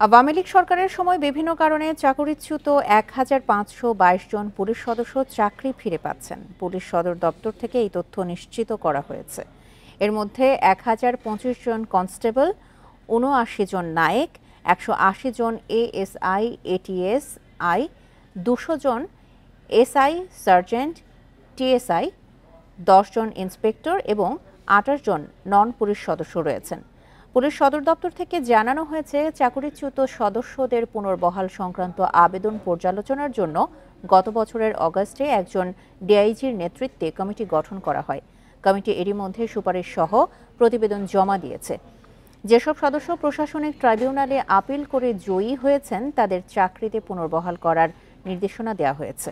আওয়ামী লীগ সরকারের সময় বিভিন্ন কারণে চাকরিচ্যুত ১,৫২২ জন পুলিশ সদস্য চাকরি ফিরে পাচ্ছেন। পুলিশ সদর দপ্তর থেকে এই তথ্য নিশ্চিত করা হয়েছে। এর মধ্যে ১,০২৫ জন কনস্টেবল, ৭৯ জন নায়েক, ১৮০ জন এএসআই, এটিএস আই, ২০০ জন এসআই, সার্জেন্ট, টিএসআই, ১০ জন ইন্সপেক্টর এবং ২৮ জন নন পুলিশ সদস্য রয়েছেন। পুলিশ সদর দপ্তর থেকে জানানো হয়েছে, চাকরিচ্যুত সদস্যদের পুনর্বহাল সংক্রান্ত আবেদন পর্যালোচনার জন্য গত বছরের অগাস্টে একজন ডিআইজির নেতৃত্বে কমিটি গঠন করা হয়। কমিটি এরই মধ্যে সুপারিশ সহ প্রতিবেদন জমা দিয়েছে। যেসব সদস্য প্রশাসনিক ট্রাইব্যুনালে আপিল করে জয়ী হয়েছেন, তাদের চাকরিতে পুনর্বহাল করার নির্দেশনা দেওয়া হয়েছে।